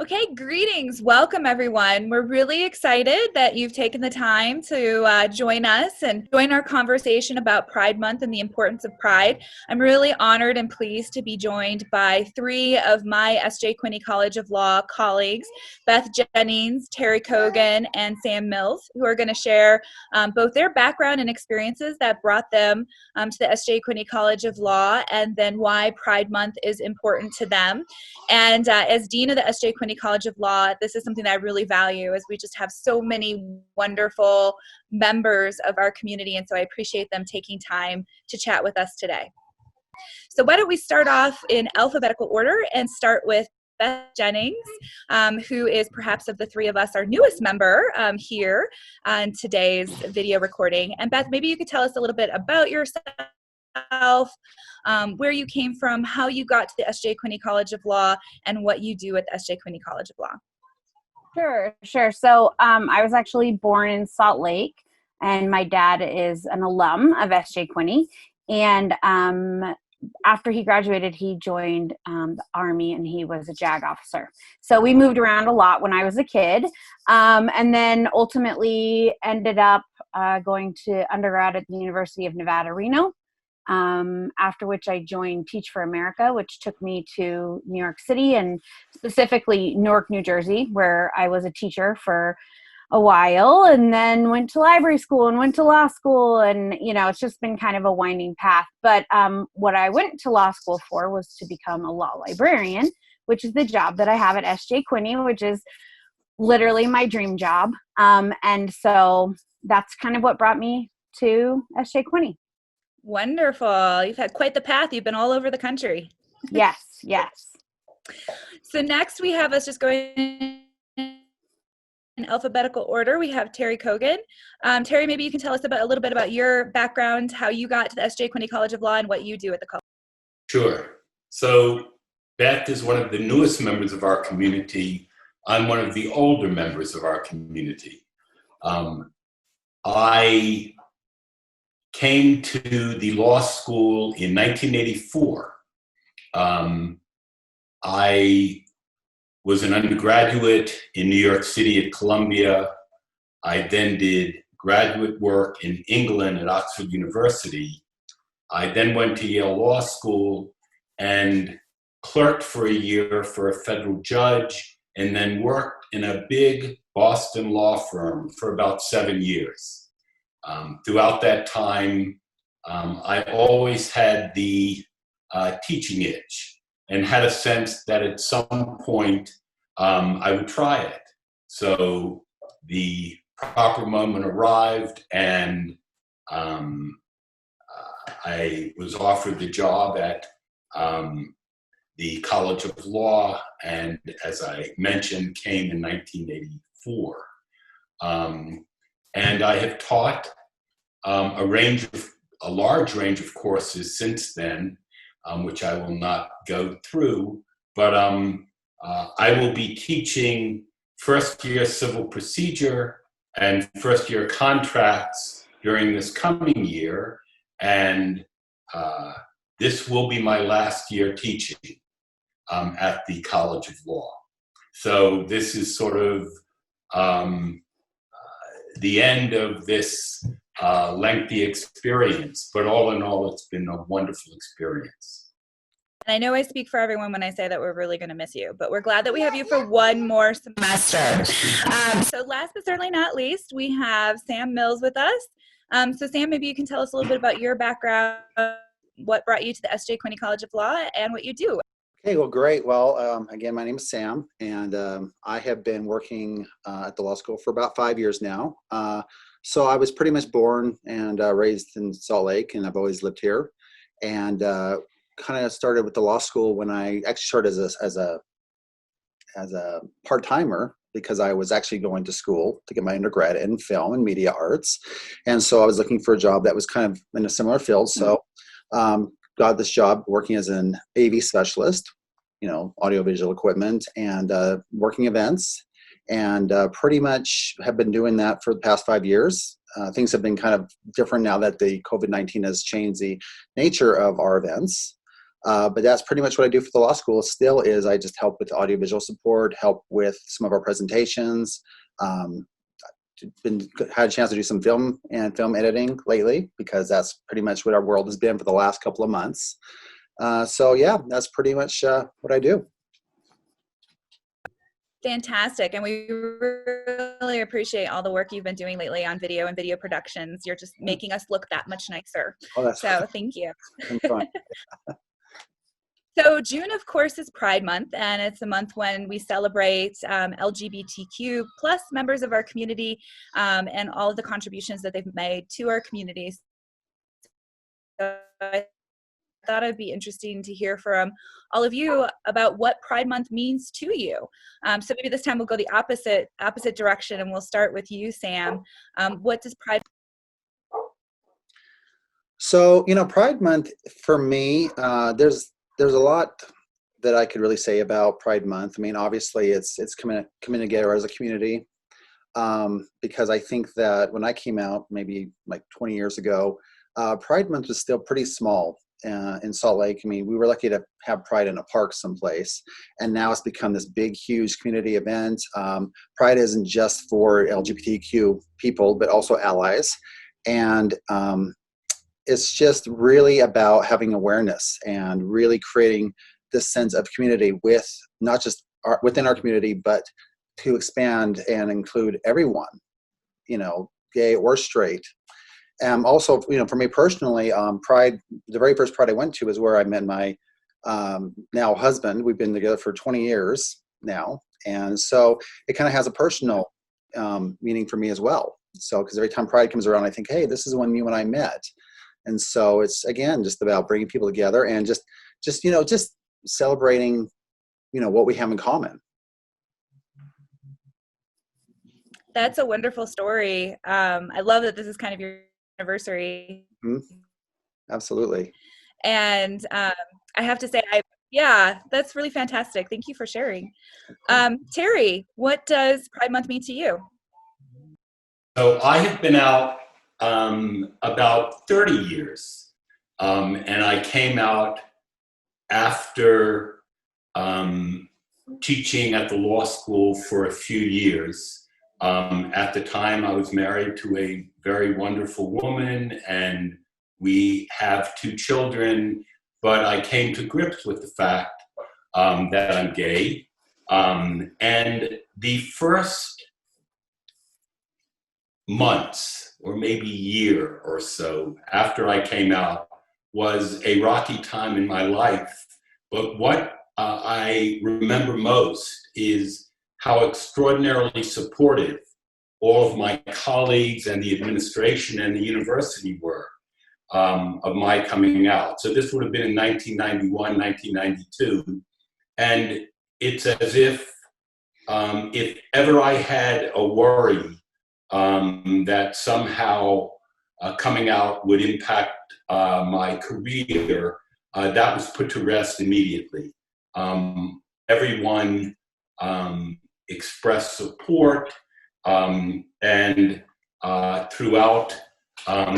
Okay, greetings. Welcome, everyone. We're really excited that you've taken the time to join us and join our conversation about Pride Month and the importance of pride. I'm really honored and pleased to be joined by three of my Quinney College of Law colleagues, Beth Jennings, Terry Kogan, and Sam Mills, who are going to share both their background and experiences that brought them to the Quinney College of Law, and then why Pride Month is important to them. And as Dean of the Quinney College of Law, this is something that I really value, as we just have so many wonderful members of our community, and so I appreciate them taking time to chat with us today. So why don't we start off in alphabetical order and start with Beth Jennings, who is perhaps of the three of us our newest member here on today's video recording. And Beth, maybe you could tell us a little bit about yourself, where you came from, how you got to the Quinney College of Law, and what you do at the Quinney College of Law. Sure. So I was actually born in Salt Lake, and my dad is an alum of Quinney. And after he graduated, he joined the Army, and he was a JAG officer. So we moved around a lot when I was a kid, and then ultimately ended up going to undergrad at the University of Nevada, Reno. After which I joined Teach for America, which took me to New York City, and specifically Newark, New Jersey, where I was a teacher for a while, and then went to library school and went to law school. And, it's just been kind of a winding path. But what I went to law school for was to become a law librarian, which is the job that I have at Quinney, which is literally my dream job. And so that's kind of what brought me to Quinney. Wonderful. You've had quite the path. You've been all over the country. Yes. So next we have us just going in alphabetical order. We have Terry Kogan. Terry, maybe you can tell us a little bit about your background, how you got to the Quinney College of Law, and what you do at the college. Sure. So Beth is one of the newest members of our community. I'm one of the older members of our community. I came to the law school in 1984. I was an undergraduate in New York City at Columbia. I then did graduate work in England at Oxford University. I then went to Yale Law School and clerked for a year for a federal judge, and then worked in a big Boston law firm for about 7 years. Throughout that time, I always had the teaching itch and had a sense that at some point I would try it. So the proper moment arrived, and I was offered the job at the College of Law, and as I mentioned, came in 1984. And I have taught a large range of courses since then, which I will not go through, but I will be teaching first-year civil procedure and first-year contracts during this coming year, and this will be my last year teaching at the College of Law. So this is sort of the end of this lengthy experience, but all in all, it's been a wonderful experience. And I know I speak for everyone when I say that we're really going to miss you, but we're glad that we have you for one more semester. So last but certainly not least, we have Sam Mills with us. So Sam, maybe you can tell us a little bit about your background, what brought you to the Quinney College of Law, and what you do. Okay, well, great. Well, again, my name is Sam, and I have been working at the law school for about 5 years now. So I was pretty much born and raised in Salt Lake, and I've always lived here. And kind of started with the law school when I actually started as a part-timer, because I was actually going to school to get my undergrad in film and media arts. And so I was looking for a job that was kind of in a similar field. So got this job working as an AV specialist, audiovisual equipment and working events, and pretty much have been doing that for the past 5 years. Things have been kind of different now that the COVID-19 has changed the nature of our events. But that's pretty much what I do for the law school still is I just help with audiovisual support, help with some of our presentations. Had a chance to do some film and film editing lately because that's pretty much what our world has been for the last couple of months. So yeah, that's pretty much what I do. Fantastic. And we really appreciate all the work you've been doing lately on video and video productions. You're just making us look that much nicer. So thank you. So June, of course, is Pride Month, and it's a month when we celebrate LGBTQ plus members of our community and all of the contributions that they've made to our communities. So I thought it'd be interesting to hear from all of you about what Pride Month means to you. So maybe this time we'll go the opposite direction, and we'll start with you, Sam. What does Pride? So Pride Month for me, there's a lot that I could really say about Pride Month. I mean, obviously, it's coming together as a community because I think that when I came out, maybe like 20 years ago, Pride Month was still pretty small in Salt Lake. I mean, we were lucky to have Pride in a park someplace, and now it's become this big, huge community event. Pride isn't just for LGBTQ people, but also allies, and it's just really about having awareness and really creating this sense of community with not just within our community, but to expand and include everyone, gay or straight. Also, for me personally, Pride, the very first Pride I went to is where I met my now husband. We've been together for 20 years now. And so it kind of has a personal meaning for me as well. So, because every time Pride comes around, I think, hey, this is when you and I met. And so it's, again, just about bringing people together and just celebrating, what we have in common. That's a wonderful story. I love that this is kind of your anniversary. Mm-hmm. Absolutely. And I have to say, that's really fantastic. Thank you for sharing. Terry, what does Pride Month mean to you? So I have been out about 30 years, and I came out after teaching at the law school for a few years. At the time, I was married to a very wonderful woman, and we have 2 children, but I came to grips with the fact that I'm gay. And the first months or maybe year or so after I came out was a rocky time in my life. But what I remember most is how extraordinarily supportive all of my colleagues and the administration and the university were of my coming out. So this would have been in 1991, 1992. And it's as if ever I had a worry that somehow coming out would impact my career, that was put to rest immediately. Everyone expressed support, and throughout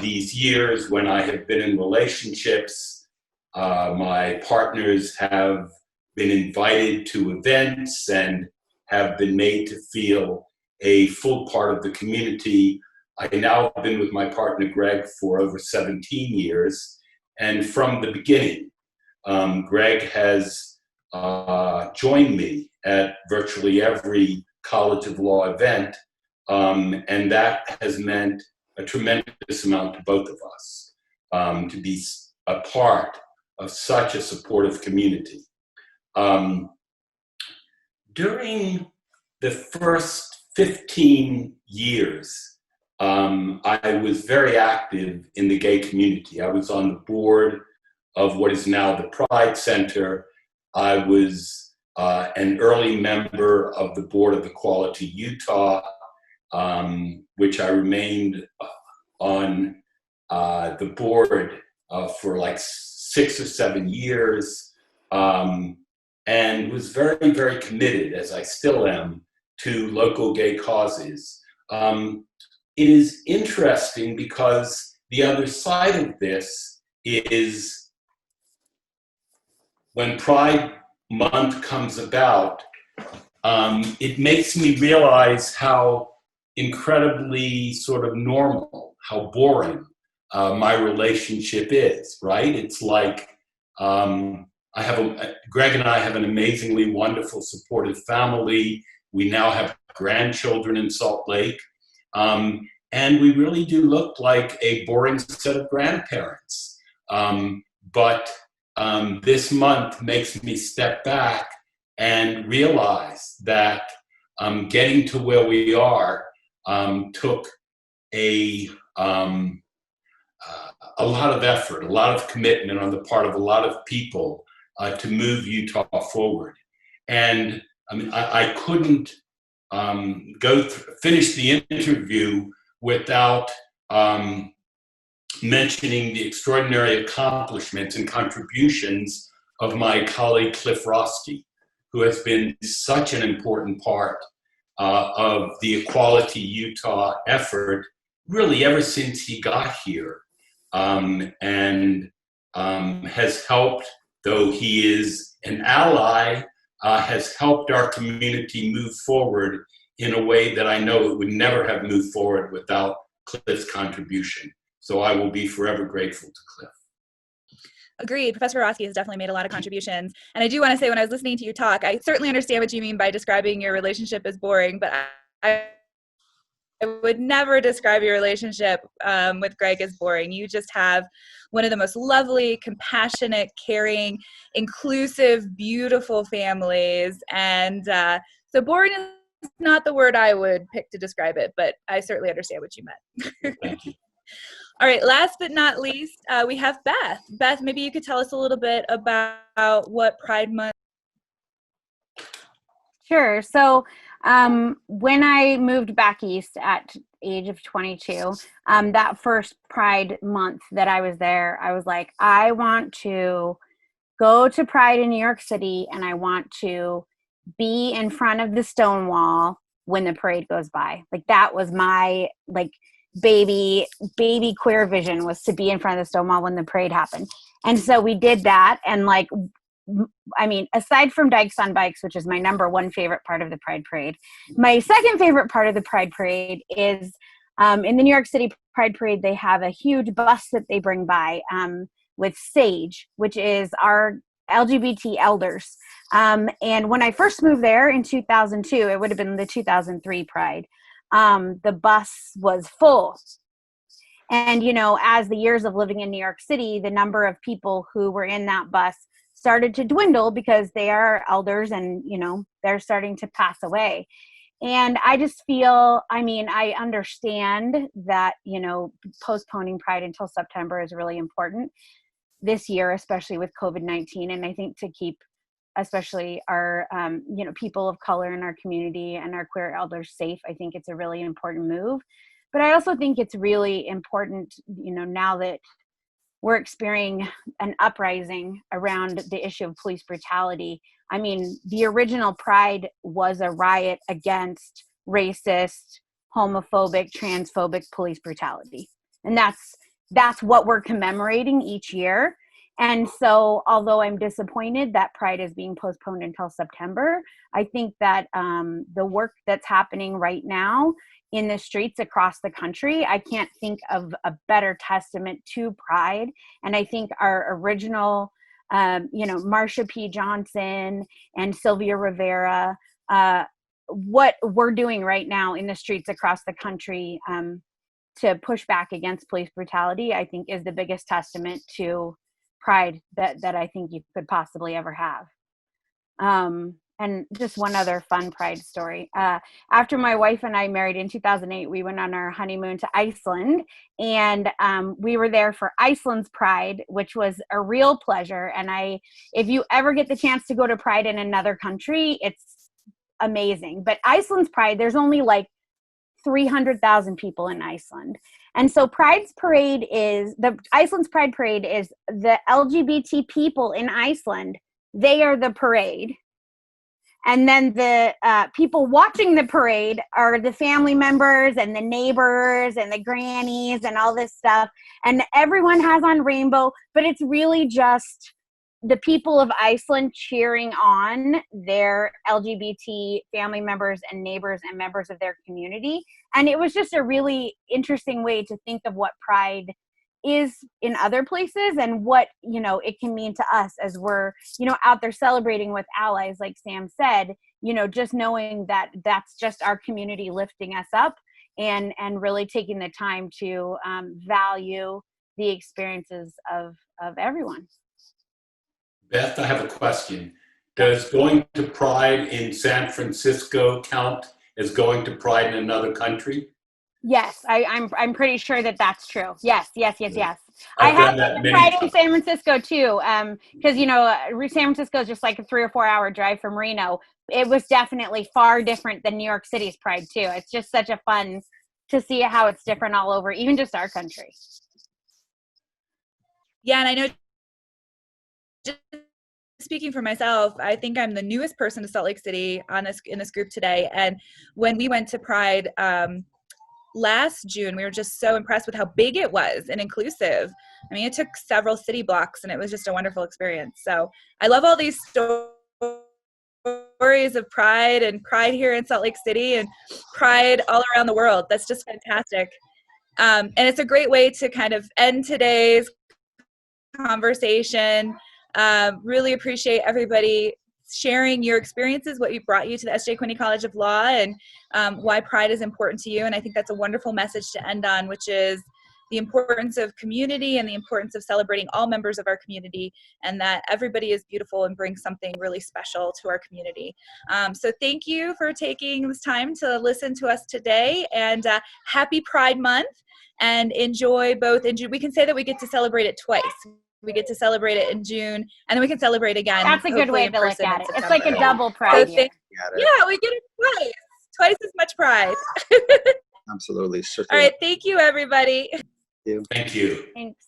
these years when I have been in relationships, my partners have been invited to events and have been made to feel a full part of the community. I now have been with my partner Greg for over 17 years, and from the beginning, Greg has joined me at virtually every College of Law event, and that has meant a tremendous amount to both of us, to be a part of such a supportive community. During the first 15 years, I was very active in the gay community. I was on the board of what is now the Pride Center. I was an early member of the board of Equality Utah, which I remained on the board for like 6 or 7 years, and was very, very committed, as I still am, to local gay causes. It is interesting because the other side of this is when Pride Month comes about, it makes me realize how incredibly sort of normal, how boring my relationship is, right? It's like Greg and I have an amazingly wonderful, supportive family. We now have grandchildren in Salt Lake. And we really do look like a boring set of grandparents. But this month makes me step back and realize that getting to where we are took a lot of effort, a lot of commitment on the part of a lot of people to move Utah forward. And I mean, I couldn't finish the interview without mentioning the extraordinary accomplishments and contributions of my colleague Cliff Roski, who has been such an important part of the Equality Utah effort, really ever since he got here, and has helped, though he is an ally, has helped our community move forward in a way that I know it would never have moved forward without Cliff's contribution. So I will be forever grateful to Cliff. Agreed. Professor Roski has definitely made a lot of contributions. And I do want to say, when I was listening to you talk, I certainly understand what you mean by describing your relationship as boring, but I would never describe your relationship with Greg as boring. You just have one of the most lovely, compassionate, caring, inclusive, beautiful families. And so boring is not the word I would pick to describe it, but I certainly understand what you meant. Thank you. All right, last but not least, we have Beth. Beth, maybe you could tell us a little bit about what Pride Month. Sure. So when I moved back east at age of 22, that first Pride Month that I was there, I was like, I want to go to Pride in New York City, and I want to be in front of the stone wall when the parade goes by. Like, that was my baby queer vision, was to be in front of the stone wall when the parade happened. And so we did that. And I mean, aside from Dykes on Bikes, which is my number one favorite part of the Pride Parade, my second favorite part of the Pride Parade is in the New York City Pride Parade, they have a huge bus that they bring by with SAGE, which is our LGBT elders. And when I first moved there in 2002, it would have been the 2003 Pride, the bus was full. And, as the years of living in New York City, the number of people who were in that bus started to dwindle because they are elders and, they're starting to pass away. And I just feel, I understand that, postponing Pride until September is really important this year, especially with COVID-19. And I think to keep especially our, people of color in our community and our queer elders safe, I think it's a really important move. But I also think it's really important, now that we're experiencing an uprising around the issue of police brutality. I mean, the original Pride was a riot against racist, homophobic, transphobic police brutality. And that's what we're commemorating each year. And so, although I'm disappointed that Pride is being postponed until September, I think that the work that's happening right now in the streets across the country, I can't think of a better testament to Pride. And I think our original, Marsha P. Johnson and Sylvia Rivera, what we're doing right now in the streets across the country to push back against police brutality, I think is the biggest testament to Pride that I think you could possibly ever have. And just one other fun Pride story. After my wife and I married in 2008, we went on our honeymoon to Iceland, and we were there for Iceland's Pride, which was a real pleasure. And if you ever get the chance to go to Pride in another country, it's amazing. But Iceland's Pride, there's only 300,000 people in Iceland. And so Iceland's Pride Parade is the LGBT people in Iceland. They are the parade. And then the people watching the parade are the family members and the neighbors and the grannies and all this stuff. And everyone has on rainbow, but it's really just the people of Iceland cheering on their LGBT family members and neighbors and members of their community. And it was just a really interesting way to think of what Pride is in other places and what, you know, it can mean to us as we're, you know, out there celebrating with allies, like Sam said, you know, just knowing that that's just our community lifting us up and really taking the time to value the experiences of everyone. Beth, I have a question. Does going to Pride in San Francisco count as going to Pride in another country? Yes, I'm pretty sure that that's true. Yes. I I've have done that been to many Pride in times. San Francisco too, because you know San Francisco is just like a 3 or 4 hour drive from Reno. It was definitely far different than New York City's Pride too. It's just such a fun to see how it's different all over, even just our country. Yeah, and I know, just speaking for myself, I think I'm the newest person to Salt Lake City in this group today. And when we went to Pride last June, we were just so impressed with how big it was and inclusive. I mean, it took several city blocks, and it was just a wonderful experience. So I love all these stories of Pride and Pride here in Salt Lake City and Pride all around the world. That's just fantastic. And it's a great way to kind of end today's conversation. Really appreciate everybody sharing your experiences, what brought you to the S.J. Quinney College of Law, and why Pride is important to you. And I think that's a wonderful message to end on, which is the importance of community and the importance of celebrating all members of our community, and that everybody is beautiful and brings something really special to our community. So thank you for taking this time to listen to us today, and happy Pride Month, and enjoy both. We can say that we get to celebrate it twice. We get to celebrate it in June, and then we can celebrate again. That's a good way to look at it. It's like a double Pride year. Yeah, we get it twice as much Pride. Absolutely. All right, thank you, everybody. Thank you. Thanks.